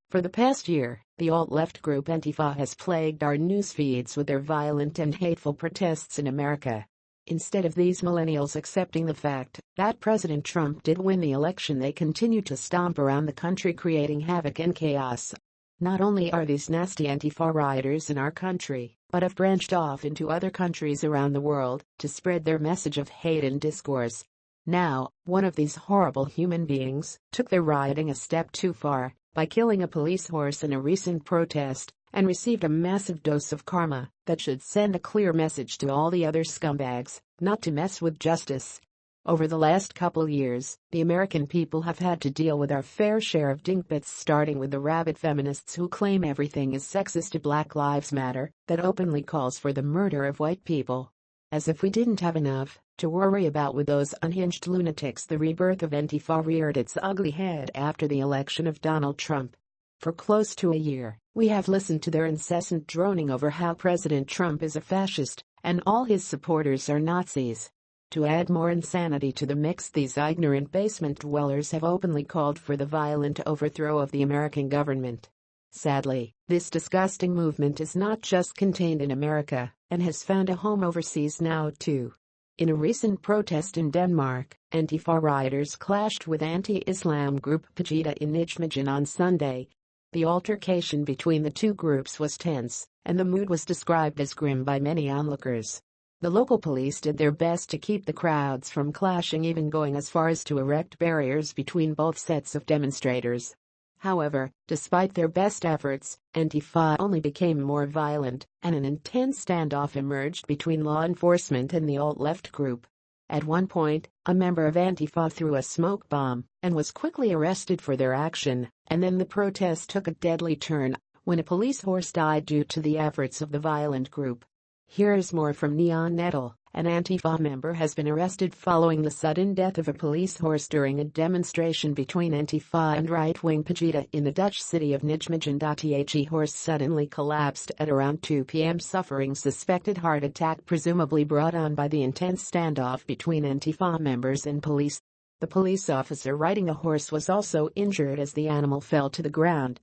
For the past year, the alt-left group Antifa has plagued our news feeds with their violent and hateful protests in America. Instead of these millennials accepting the fact that President Trump did win the election, they continue to stomp around the country creating havoc and chaos. Not only are these nasty Antifa rioters in our country, but have branched off into other countries around the world to spread their message of hate and discourse. Now, one of these horrible human beings took their rioting a step too far by killing a police horse in a recent protest, and received a massive dose of karma that should send a clear message to all the other scumbags not to mess with justice. Over the last couple years, the American people have had to deal with our fair share of dingbats, starting with the rabid feminists who claim everything is sexist to Black Lives Matter, that openly calls for the murder of white people. As if we didn't have enough to worry about with those unhinged lunatics, the rebirth of Antifa reared its ugly head after the election of Donald Trump. For close to a year, we have listened to their incessant droning over how President Trump is a fascist and all his supporters are Nazis. To add more insanity to the mix, these ignorant basement dwellers have openly called for the violent overthrow of the American government. Sadly, this disgusting movement is not just contained in America and has found a home overseas now too. In a recent protest in Denmark, Antifa rioters clashed with anti-Islam group Pegida in Nijmegen on Sunday. The altercation between the two groups was tense, and the mood was described as grim by many onlookers. The local police did their best to keep the crowds from clashing, even going as far as to erect barriers between both sets of demonstrators. However, despite their best efforts, Antifa only became more violent, and an intense standoff emerged between law enforcement and the alt-left group. At one point, a member of Antifa threw a smoke bomb and was quickly arrested for their action, and then the protest took a deadly turn when a police horse died due to the efforts of the violent group. Here's more from Neon Nettle. An Antifa member has been arrested following the sudden death of a police horse during a demonstration between Antifa and right-wing Pegida in the Dutch city of Nijmegen. The horse suddenly collapsed at around 2 p.m. suffering suspected heart attack, presumably brought on by the intense standoff between Antifa members and police. The police officer riding the horse was also injured as the animal fell to the ground.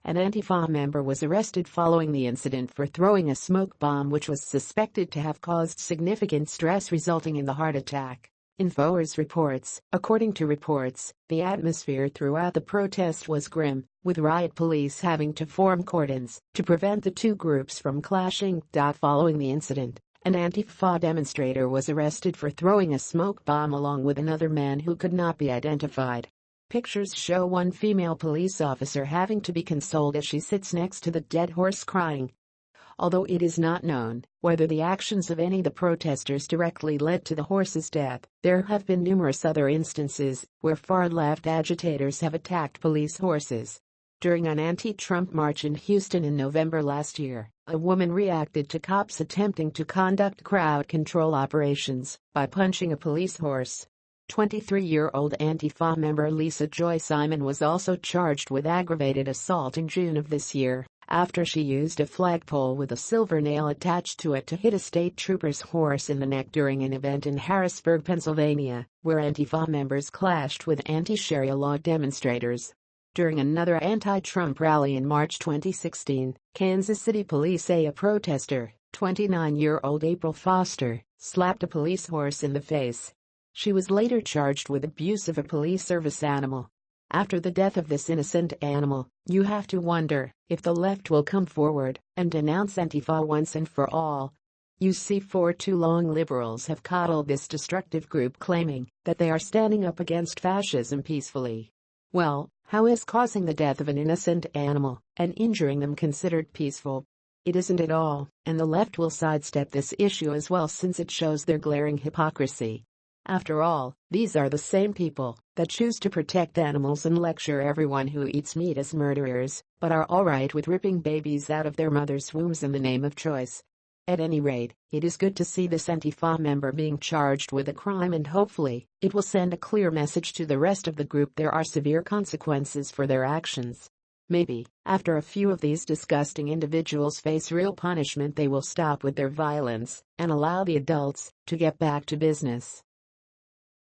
An Antifa member was arrested following the incident for throwing a smoke bomb, which was suspected to have caused significant stress resulting in the heart attack. InfoWars reports. According to reports, the atmosphere throughout the protest was grim, with riot police having to form cordons to prevent the two groups from clashing. Following the incident, an Antifa demonstrator was arrested for throwing a smoke bomb along with another man who could not be identified. Pictures show one female police officer having to be consoled as she sits next to the dead horse crying. Although it is not known whether the actions of any of the protesters directly led to the horse's death, there have been numerous other instances where far-left agitators have attacked police horses. During an anti-Trump march in Houston in November last year, a woman reacted to cops attempting to conduct crowd control operations by punching a police horse. 23-year-old Antifa member Lisa Joy Simon was also charged with aggravated assault in June of this year, after she used a flagpole with a silver nail attached to it to hit a state trooper's horse in the neck during an event in Harrisburg, Pennsylvania, where Antifa members clashed with anti-Sharia law demonstrators. During another anti-Trump rally in March 2016, Kansas City police say a protester, 29-year-old April Foster, slapped a police horse in the face. She was later charged with abuse of a police service animal. After the death of this innocent animal, you have to wonder if the left will come forward and denounce Antifa once and for all. You see, for too long liberals have coddled this destructive group, claiming that they are standing up against fascism peacefully. Well, how is causing the death of an innocent animal and injuring them considered peaceful? It isn't at all, and the left will sidestep this issue as well, since it shows their glaring hypocrisy. After all, these are the same people that choose to protect animals and lecture everyone who eats meat as murderers, but are alright with ripping babies out of their mothers' wombs in the name of choice. At any rate, it is good to see this Antifa member being charged with a crime, and hopefully, it will send a clear message to the rest of the group there are severe consequences for their actions. Maybe, after a few of these disgusting individuals face real punishment, they will stop with their violence and allow the adults to get back to business.